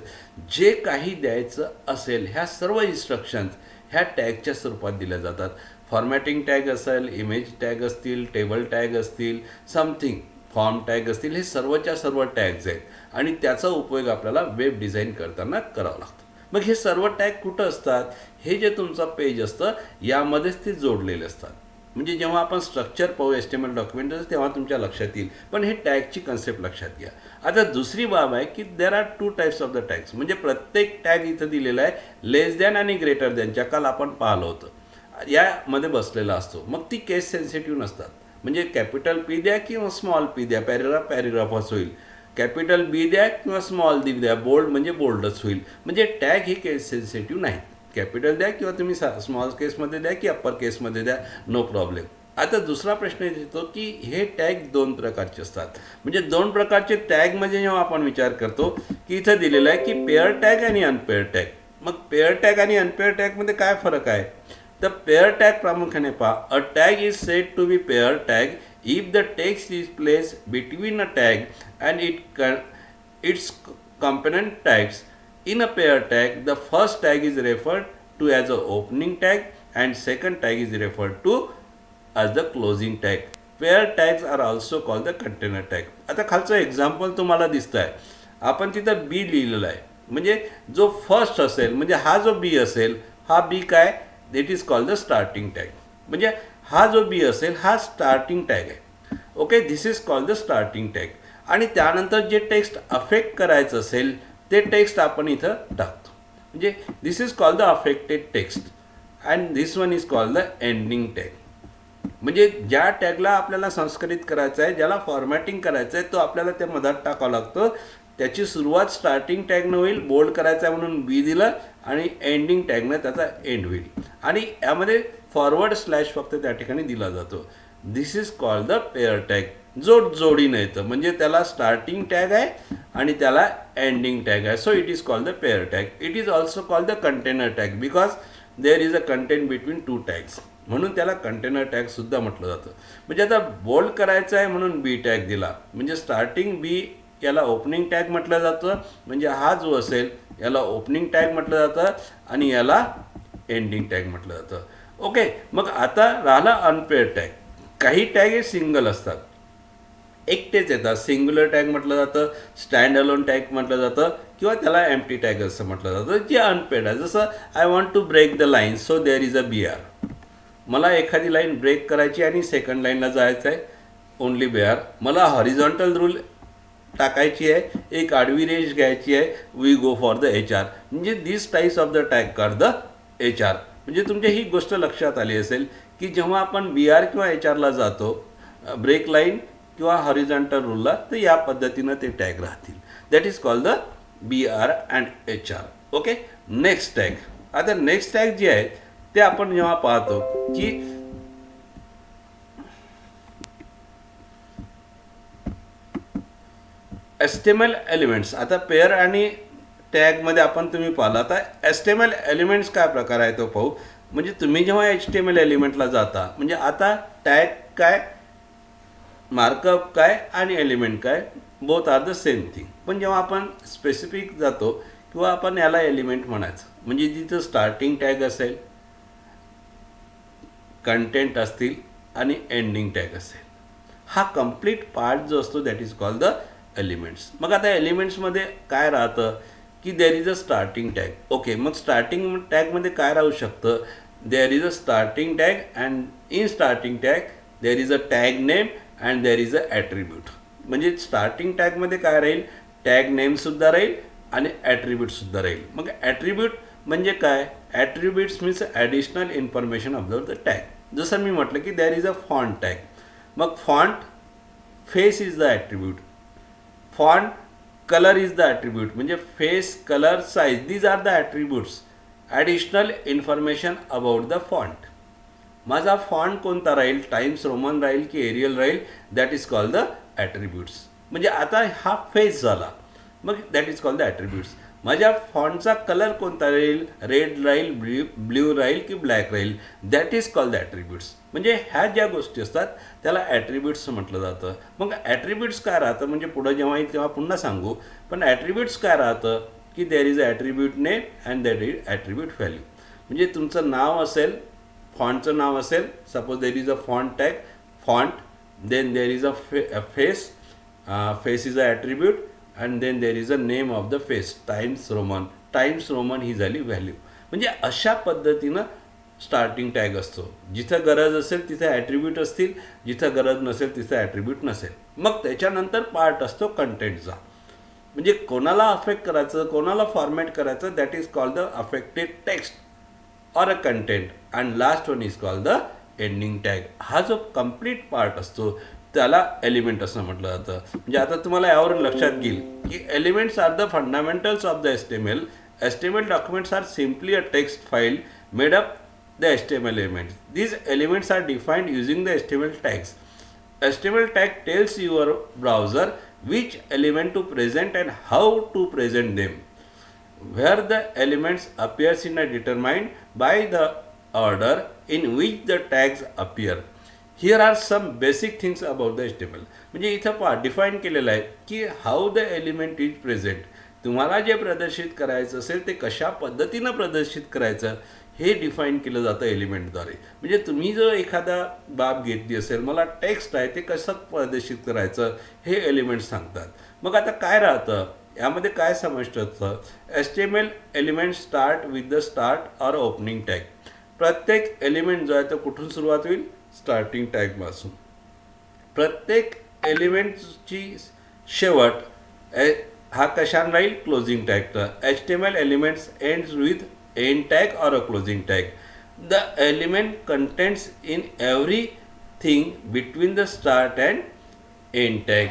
जे काही द्यायचं असेल, ह्या सर्व इन्स्ट्रक्शन्स ह्या टॅगच्या स्वरूपात दिल्या जातात. फॉर्मॅटिंग टॅग असेल, इमेज टॅग असतील, टेबल टॅग असतील, समथिंग फॉर्म टॅग असतील, हे सर्वच्या सर्व टॅग्स आहेत आणि त्याचा उपयोग आपल्याला वेब डिझाईन करताना करावा लागतो. मग हे सर्व टॅग कुठं असतात, हे जे तुमचं पेज असतं यामध्येच ते जोडलेले असतात. म्हणजे जेव्हा आपण स्ट्रक्चर पाहू HTML डॉक्युमेंट तेव्हा तुमच्या लक्षात येईल, पण हे टॅगची कन्सेप्ट लक्षात घ्या. आता दुसरी बाब आहे की there are 2 types of the tags. म्हणजे प्रत्येक टॅग इथं दिलेला आहे, लेस दॅन आणि ग्रेटर दॅन, ज्या काल आपण पाहिलं होतं यामध्ये बसलेला असतो. मग ती केस सेन्सिटिव्ह नसतात. म्हणजे कॅपिटल P द्या किंवा स्मॉल p द्या, पॅरेग्राफच होईल. कॅपिटल B द्या किंवा स्मॉल d द्या, बोल्ड म्हणजे बोल्डच होईल. म्हणजे टॅग ही केस सेन्सिटिव्ह नाही. कॅपिटल द्या किंवा तुम्ही स्मॉल केसमध्ये द्या की अप्पर केसमध्ये द्या, नो प्रॉब्लेम. आता दुसरा प्रश्न येतो की हे टॅग 2 प्रकारचे असतात. म्हणजे 2 प्रकारचे टॅग म्हणजे जेव्हा आपण विचार करतो की इथं दिलेलं आहे की पेअर टॅग आणि अनपेअर टॅग. मग पेअर टॅग आणि अनपेअर टॅगमध्ये काय फरक आहे, तर पेअर टॅग प्रामुख्याने पहा, a tag is said to be pair tag if the text is place between a tag and its component tags. In a pair tag, the first tag is referred to as a opening tag and second tag is referred to as the closing tag. Pair tags are also called the container tag. आता खालचं example तुम्हाला दिसतं आहे. आपण तिथं बी लिहिलेलं आहे. म्हणजे जो फर्स्ट असेल म्हणजे हा जो बी असेल हा बी काय देट is called the starting tag. म्हणजे हा जो बी असेल हा स्टार्टिंग टॅग आहे. Okay, this is called the starting tag. आणि त्यानंतर जे टेक्स्ट अफेक्ट करायचं असेल ते टेक्स्ट आपण इथं टाकतो. म्हणजे this is called the affected text and this one is called the ending tag. म्हणजे ज्या टॅगला आपल्याला संस्करित करायचं आहे, ज्याला फॉर्मॅटिंग करायचं आहे, तो आपल्याला त्या मधात टाकावं लागतं. त्याची सुरुवात स्टार्टिंग टॅगनं होईल, बोल्ड करायचं आहे म्हणून बी दिलं, आणि एंडिंग टॅगनं त्याचा एंड होईल. आणि यामध्ये फॉरवर्ड स्लॅश फक्त त्या ठिकाणी दिला जातो. This is called the pair tag. जो जोडीनं येतं म्हणजे त्याला स्टार्टिंग टॅग आहे आणि त्याला एंडिंग टॅग आहे. So it is called the pair tag. It is also called the container tag because there is a content between two tags, म्हणून त्याला कंटेनर टॅग सुद्धा म्हटलं जातं. म्हणजे आता बोल्ड करायचं आहे म्हणून बी टॅग दिला, म्हणजे स्टार्टिंग बी याला ओपनिंग टॅग म्हटलं जातं. म्हणजे हा जो असेल याला ओपनिंग टॅग म्हटलं जातं आणि याला एंडिंग टॅग म्हटलं जातं. ओके, मग आता राहिला अनपेअर टॅग. काही टॅग हे सिंगल असतात, एकटेच येतात. सिंग्युलर टॅग म्हटलं जातं, स्टँड अलोन टॅग म्हटलं जातं, किंवा त्याला एम्प्टी टॅग असं म्हटलं जातं, जे अनपेड आहे. जसं I want to break the line so there is a B R. मला एखादी लाईन ब्रेक करायची आणि सेकंड लाईनला जायचं आहे, ओनली बी आर. मला हॉरिझॉन्टल रूल टाकायची आहे, एक आडवी रेष घ्यायची आहे, we go for the H R. म्हणजे this types of the tag कर द एच आर. म्हणजे तुमच्या ही गोष्ट लक्षात आली असेल की जेव्हा आपण बी आर किंवा एच आरला जातो, ब्रेक लाईन किंवा हॉरिझॉन्टल रूलला, तर या पद्धतीनं ते टॅग राहतील. That is called the B R and H R. Okay, next tag. आता नेक्स्ट टॅग जे आहे ते आपण जेव्हा पाहतो की एस्टेमल एलिमेंट्स. आता पेअर आणि टॅगमध्ये आपण तुम्ही पाहिलं. आता एस्टेमल एलिमेंट्स काय प्रकार आहे तो पाहू. म्हणजे तुम्ही जेव्हा HTML एलिमेंटला जाता, म्हणजे आता टॅग काय, मार्कअप काय आणि एलिमेंट काय, both are the same thing. पण जेव्हा आपण स्पेसिफिक जातो किंवा आपण याला एलिमेंट म्हणायचं, म्हणजे जिथं स्टार्टिंग टॅग असेल, कंटेंट असतील आणि एंडिंग टॅग असेल, हा कंप्लीट पार्ट जो असतो that is called the elements. मग आता एलिमेंट्समध्ये काय राहतं की there is a starting tag. Okay, मग स्टार्टिंग टॅगमध्ये काय राहू शकतं, there is a starting tag and in starting tag there is a tag name and there is a attribute. म्हणजे स्टार्टिंग टॅगमध्ये काय राहील, टॅग नेमसुद्धा राहील आणि ॲट्रिब्यूटसुद्धा राहील. मग ॲट्रिब्यूट म्हणजे काय, attributes means additional information of the tag. जसं मी म्हटलं की there is a font tag, मग font face is the attribute, font colour is the attribute. म्हणजे face, colour, size, these are the attributes, additional information about the font. माझा font कोणता राहील, Times Roman राहील की एरियल राहील, that is called the attributes. म्हणजे आता हा फेस झाला, मग that is called the attributes. माझ्या फॉन्टचा कलर कोणता राहील, रेड राहील, ब्ल्यू राहील की ब्लॅक राहील, that is called the attributes. म्हणजे ह्या ज्या गोष्टी असतात त्याला ॲट्रिब्यूट्स म्हटलं जातं. मग ॲट्रिब्यूट्स काय राहतं, म्हणजे पुढं जेव्हा येईल तेव्हा पुन्हा सांगू, पण ॲट्रिब्यूट्स काय राहतं की there is a attribute name and there is attribute value. म्हणजे तुमचं नाव असेल, फॉन्टचं नाव असेल, suppose there is a font tag, font, then there is a face, face is a attribute, and then there is a name of the face, Times Roman, Times Roman ही झाली value. म्हणजे अशा पद्धतीनं स्टार्टिंग टॅग असतो. जिथं गरज असेल तिथं ॲट्रिब्यूट असतील, जिथं गरज नसेल तिथं ॲट्रिब्यूट नसेल. मग त्याच्यानंतर पार्ट असतो कंटेंटचा. म्हणजे कोणाला अफेक्ट करायचं, कोणाला फॉर्मॅट करायचं, that is called the affected text or a content. And last one is called the ending tag. हा जो कंप्लीट पार्ट असतो त्याला एलिमेंट असं म्हटलं जातं. म्हणजे आता तुम्हाला यावरून लक्षात येईल की elements are the fundamentals of the HTML. HTML documents are simply a text file made up the HTML elements. These elements are defined using the HTML tags. HTML tag tells your browser which element to present and how to present them, where the elements appears in a determined by the order in which the tags appear. Here are some basic things about the HTML. म्हणजे इथं पहा define केलेलं आहे की how the element is present. तुम्हाला जे प्रदर्शित करायचं असेल ते कशा पद्धतीनं प्रदर्शित करायचं हे डिफाईन केलं जातं एलिमेंटद्वारे. म्हणजे तुम्ही जर एखादा बाब घेतली असेल, मला टेक्स्ट आहे ते कसं प्रदर्शित करायचं हे एलिमेंट्स सांगतात. मग आता काय राहतं यामध्ये काय समाविष्ट असतं? HTML element start with the start or opening tag. प्रत्येक एलिमेंट जो आहे तो कुठून सुरुवात होईल? स्टार्टिंग टॅगपासून. प्रत्येक एलिमेंटची शेवट हा कशाने राहील? क्लोजिंग टॅगचा. HTML elements ends with end tag or a closing tag. The element contents in everything between the start and end tag.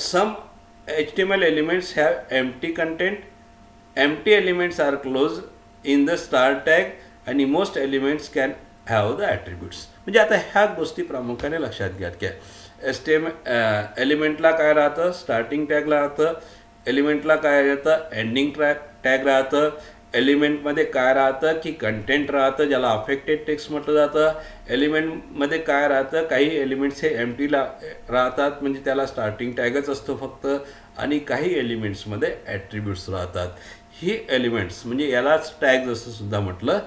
Some HTML elements have empty content. Empty elements are closed in the start tag and most elements can have the attributes. म्हणजे आता ह्या गोष्टी प्रामुख्याने लक्षात घ्या की HTML एलिमेंटला काय राहतं? स्टार्टिंग टॅग राहतं. एलिमेंटला काय राहतं? एंडिंग टॅग राहतं. एलिमेंटमध्ये काय राहतं की कंटेंट राहतं, ज्याला अफेक्टेड टेक्स्ट म्हटलं जातं. एलिमेंटमध्ये काय राहतं? काही एलिमेंट्स हे एम्प्टीला राहतात, म्हणजे त्याला स्टार्टिंग टॅगच असतो फक्त. आणि काही एलिमेंट्समध्ये ॲट्रिब्यूट्स राहतात. ही एलिमेंट्स म्हणजे यालाच टॅग्स असं सुद्धा म्हटलं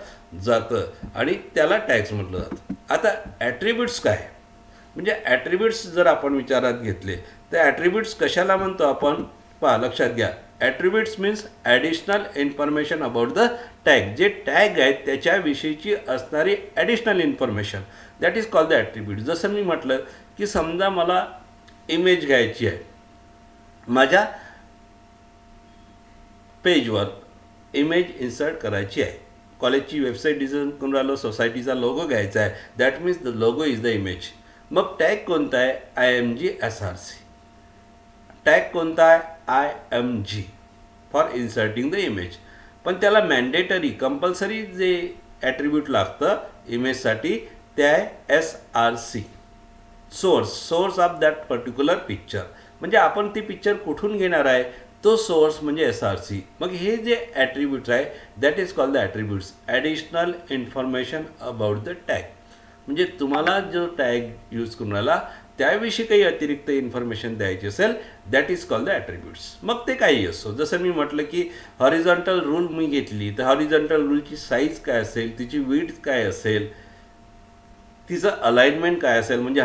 जातं आणि त्याला टॅग्स म्हटलं जातं. आता ॲट्रिब्यूट्स काय? म्हणजे ॲट्रिब्यूट्स जर आपण विचारात घेतले तर ॲट्रिब्यूट्स कशाला म्हणतो आपण? पहा, लक्षात घ्या. Attributes means additional information about the tag. जे टॅग आहेत त्याच्याविषयीची असणारी additional information, that is called the attribute. जसं मी म्हटलं की समजा मला इमेज घ्यायची आहे, माझ्या पेजवर इमेज इन्सर्ट करायची आहे. कॉलेजची वेबसाईट डिझाईन करून राहिलो, सोसायटीचा लोगो घ्यायचा आहे, that means the logo is the image. मग टॅग कोणता आहे? IMG/SRC. टॅग कोणता आहे? IMG for inserting the image. पण त्याला मॅन्डेटरी कंपल्सरी जे ॲट्रिब्यूट लागतं इमेजसाठी ते आहे SRC, source of that particular picture. म्हणजे आपण ती पिक्चर कुठून घेणार आहे तो सोर्स म्हणजे SRC. मग हे जे ॲट्रिब्यूट्स आहे that is called the attributes, additional information about the tag. म्हणजे तुम्हाला जो टॅग यूज करून राहिला त्याविषयी काही अतिरिक्त इन्फॉर्मेशन द्यायची असेल that is called the attributes. मग ते काही असो. जसं मी म्हटलं की हॉरिझॉन्टल रूल मी घेतली तर हॉरिझॉन्टल रूलची साईज काय असेल, तिची विड्थ काय असेल, तिचं अलाइनमेंट काय असेल, म्हणजे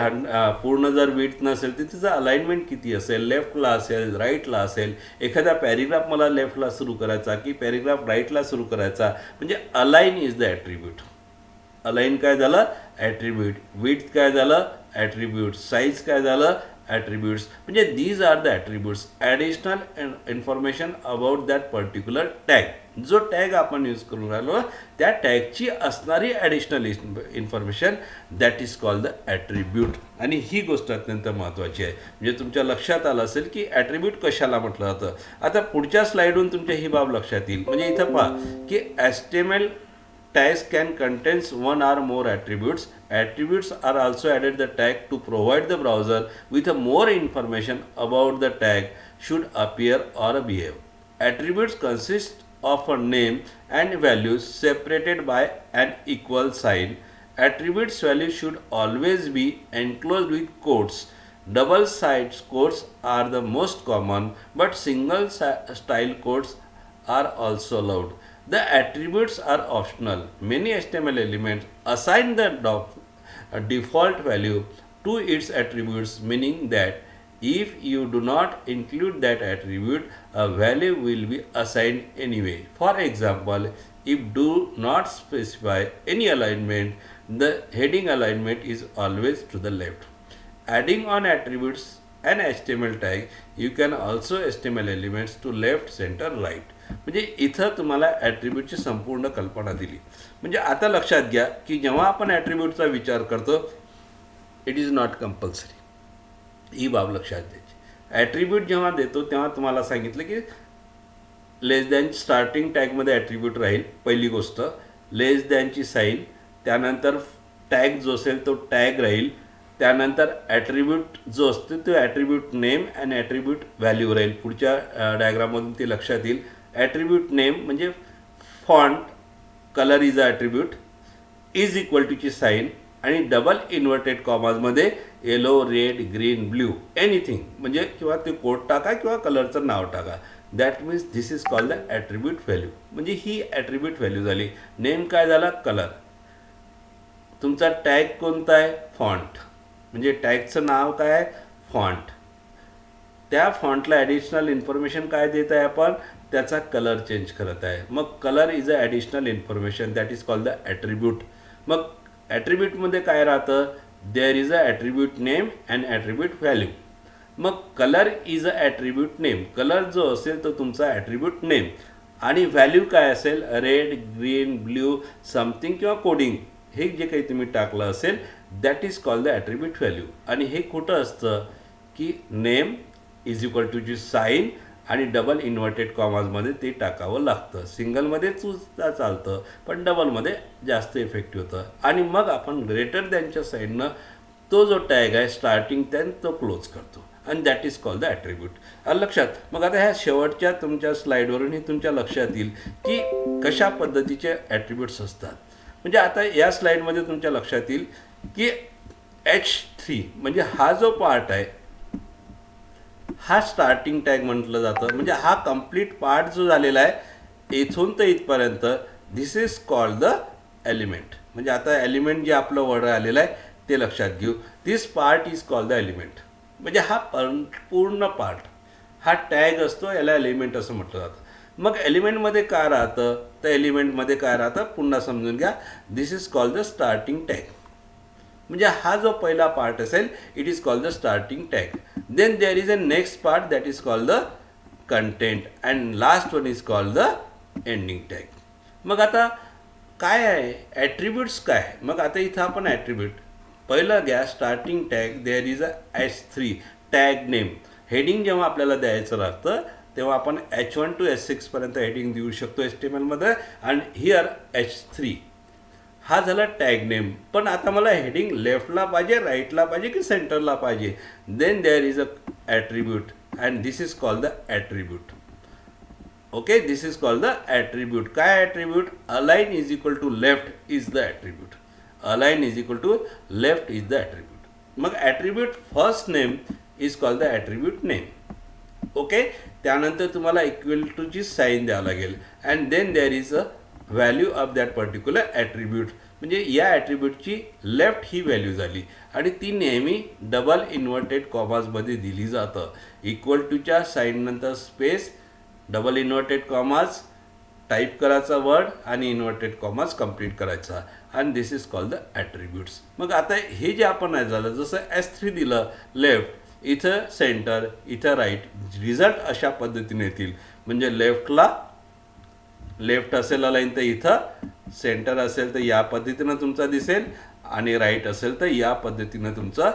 पूर्ण जर विड्थ नसेल तर तिचं अलाइनमेंट किती असेल, लेफ्टला असेल राईटला असेल. एखादा पॅरेग्राफ मला लेफ्टला सुरू करायचा की पॅरेग्राफ राईटला सुरू करायचा, म्हणजे align is the attribute. Align काय झालं? ॲट्रिब्यूट. विड्थ काय झालं? ॲट्रिब्यूट. साईज काय झालं? ॲट्रिब्यूट्स. म्हणजे these are the attributes, additional information about that particular tag. जो टॅग आपण यूज करून राहिलो त्या टॅगची असणारी additional information that is called the attribute. आणि ही गोष्ट अत्यंत महत्त्वाची आहे. म्हणजे तुमच्या लक्षात आलं असेल की ॲट्रिब्यूट कशाला म्हटलं जातं. आता पुढच्या स्लाईडहून तुमच्या ही बाब लक्षात येईल. म्हणजे इथं पहा की HTML tags can contains one or more attributes. Attributes are also added the tag to provide the browser with a more information about the tag should appear or behave. Attributes consist of a name and values separated by an equal sign. Attributes values should always be enclosed with quotes. Double-sided quotes are the most common, but single-style quotes are also allowed. The attributes are optional. Many HTML elements assign the default value to its attributes, meaning that if you do not include that attribute, a value will be assigned anyway. For example, if do not specify any alignment, the heading alignment is always to the left. Adding on attributes and HTML tag, you can also HTML elements to left, center, right. म्हणजे इथं तुम्हाला ॲट्रिब्यूटची संपूर्ण कल्पना दिली. म्हणजे आता लक्षात घ्या की जेव्हा आपण ॲट्रिब्यूटचा विचार करतो इट इज नॉट कंपल्सरी. ही बाब लक्षात द्यायची. ॲट्रिब्यूट जेव्हा देतो तेव्हा तुम्हाला सांगितलं की लेस दॅन स्टार्टिंग टॅगमध्ये ॲट्रिब्यूट राहील. पहिली गोष्ट लेस दॅनची साईन, त्यानंतर टॅग जो असेल तो टॅग राहील, त्यानंतर ॲट्रिब्यूट जो असतो तो ॲट्रिब्यूट नेम आणि ॲट्रिब्यूट व्हॅल्यू राहील. पुढच्या डायग्राममधून ते लक्षात येईल. ॲट्रिब्यूट नेम म्हणजे font, colour is a attribute, is equal टूची साईन आणि डबल इन्व्हर्टेड कॉमाजमध्ये yellow, red, green, blue anything, म्हणजे किंवा ते कोड टाका किंवा कलरचं नाव टाका. That means this is called the attribute value. म्हणजे ही ॲट्रिब्यूट व्हॅल्यू झाली. नेम काय झाला? कलर. तुमचा टॅग कोणता आहे? फॉन्ट. म्हणजे टॅगचं नाव काय आहे? फॉन्ट. त्या फॉन्टला ॲडिशनल इन्फॉर्मेशन काय देत आहे आपण, त्याचा कलर चेंज करत आहे. मग colour is a additional information, that is called the attribute. मग ॲट्रिब्यूटमध्ये काय राहतं, there is a attribute name and attribute value. मग colour is a attribute name, colour जो असेल तो तुमचा ॲट्रिब्यूट नेम, आणि व्हॅल्यू काय असेल, रेड, ग्रीन, ब्ल्यू, समथिंग किंवा कोडिंग, हे जे काही तुम्ही टाकलं असेल that is called the attribute value. आणि हे कुठं असतं की नेम इज इक्वल टू जी साईन आणि डबल इन्व्हर्टेड कॉमाजमध्ये ते टाकावं लागतं. सिंगलमध्ये सुद्धा चालतं पण डबलमध्ये जास्त इफेक्टिव्ह होतं. आणि मग आपण ग्रेटर दॅनच्या साईडनं तो जो टॅग आहे स्टार्टिंग टॅग तो क्लोज करतो आणि that is called the attribute. लक्षात. मग आता ह्या शेवटच्या तुमच्या स्लाईडवरून हे तुमच्या लक्षात येईल की कशा पद्धतीचे ॲट्रिब्यूट्स असतात. म्हणजे आता या स्लाईडमध्ये तुमच्या लक्षात येईल की H3 म्हणजे हा जो पार्ट आहे हा स्टार्टिंग टॅग म्हटलं जातं. म्हणजे हा कंप्लीट पार्ट जो झालेला आहे इथून तर इथपर्यंत दिस इज कॉल्ड द एलिमेंट. म्हणजे आता एलिमेंट जे आपलं वर्ड आलेलं आहे ते लक्षात घेऊ. This part is called the element. म्हणजे हा पूर्ण पार्ट हा टॅग असतो, याला एलिमेंट असं म्हटलं जातं. मग एलिमेंटमध्ये काय राहतं, तर एलिमेंटमध्ये काय राहतं पुन्हा समजून घ्या. This is called the starting tag. म्हणजे हा जो पहिला पार्ट असेल it is called the starting tag. Then there is a next part that is called the content and last one is called the ending tag. मग आता काय आहे attributes काय. मग आता इथं आपण ॲट्रिब्यूट पहिलं घ्या starting tag. There is a H3 tag name. Heading जेव्हा आपल्याला द्यायचं लागतं तेव्हा आपण H1 to H6 पर्यंत हेडिंग देऊ शकतो HTML आणि हिअर H3 हा झाला टॅग नेम. पण आता मला हेडिंग लेफ्टला पाहिजे, राईटला पाहिजे की सेंटरला पाहिजे. Then there is a attribute and this is called the attribute. Okay, this is called the attribute. काय attribute, align is equal to left is the attribute. Align is equal to left is the attribute. मग attribute first name is called the attribute name. Okay, त्यानंतर तुम्हाला equal टूची sign द्यावं लागेल and then there is a value of that particular attribute. म्हणजे या ॲट्रिब्यूटची left ही value झाली आणि ती नेहमी डबल इन्व्हर्टेड कॉमाजमध्ये दिली जातं. इक्वल टूच्या साईननंतर space, double inverted commas, type करायचा वर्ड आणि इन्व्हर्टेड कॉमाज कंप्लीट करायचा आणि this is called the attributes. मग आता हे जे आपण नाही झालं जसं S3 दिलं लेफ्ट, इथं सेंटर, इथं राईट, रिझल्ट अशा पद्धतीने येतील. म्हणजे लेफ्ट असेल अलाइन तर इथं, सेंटर असेल तर या पद्धतीनं तुमचा दिसेल आणि राईट असेल तर या पद्धतीनं तुमचा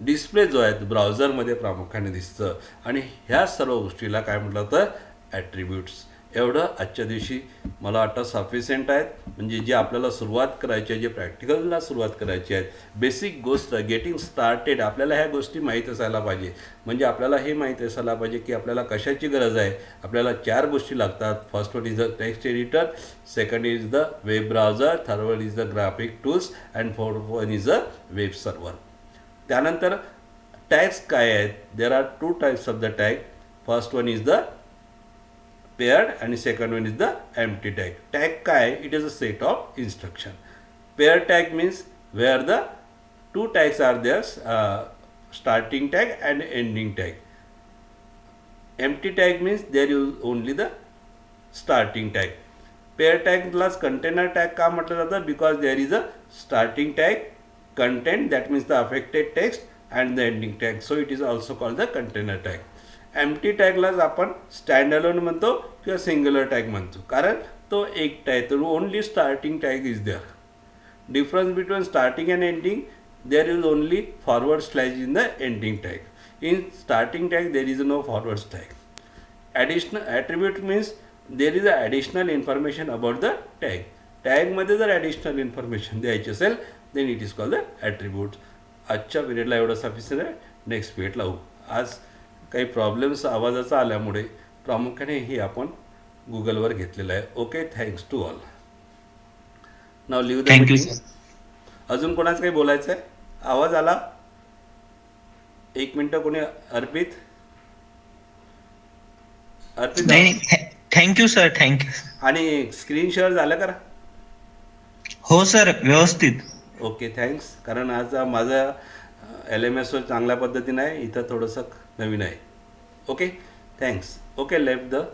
डिस्प्ले जो आहे ब्राउझरमध्ये प्रामुख्याने दिसतं. आणि ह्या सर्व गोष्टीला काय म्हटलं तर ॲट्रिब्यूट्स. एवढं आजच्या दिवशी मला वाटतं सफिशियंट आहेत. म्हणजे जे आपल्याला सुरुवात करायची आहे, जे प्रॅक्टिकलला सुरुवात करायची आहे, बेसिक गोष्ट गेटिंग स्टार्टेड आपल्याला ह्या गोष्टी माहीत असायला पाहिजे. म्हणजे आपल्याला हे माहीत असायला पाहिजे की आपल्याला कशाची गरज आहे. आपल्याला 4 गोष्टी लागतात. First one is the text editor, second is the web browser, third one is the graphic tools and fourth one is the web server. त्यानंतर टॅग्स काय आहेत, there are 2 types of the tag. First one is the paired and second one is the empty tag. Tag काय, it is a set of instruction. Pair tag means where the 2 tags are there, starting tag and ending tag. Empty tag means there is only the starting tag. Pair tag plus container tag का म्हटलं जातं, because there is a starting tag, content that means the affected text and the ending tag, so it is also called the container tag. Empty टॅगलाच आपण standalone म्हणतो किंवा singular tag म्हणतो, कारण तो एकटा आहे. तर only starting tag is there. Difference between starting and ending, there is only forward slash in the ending tag. In starting tag there is no forward tag. Additional attribute means there is a additional information about the tag. टॅगमध्ये जर additional information द्यायची असेल then it is called the attribute. आजच्या पिरियडला एवढं sufficient आहे. Next period लावू. आज काही प्रॉब्लेम्स आवाजाचा आल्यामुळे प्रामुख्याने हे आपण गुगलवर घेतलेलं आहे. Okay, thanks to all. Now leave the meeting. अजून कोणाचं काही बोलायचं आहे? आवाज आला? 1 मिनटं कोणी? अर्पित नाही, थँक्यू सर, थँक्यू. आणि स्क्रीन शेअर झालं करा. हो सर, व्यवस्थित. Okay, thanks. कारण आज माझा LMSवर चांगल्या पद्धतीने आहे, इथं थोडंसं नवीन आहे. Okay, thanks. Okay, left the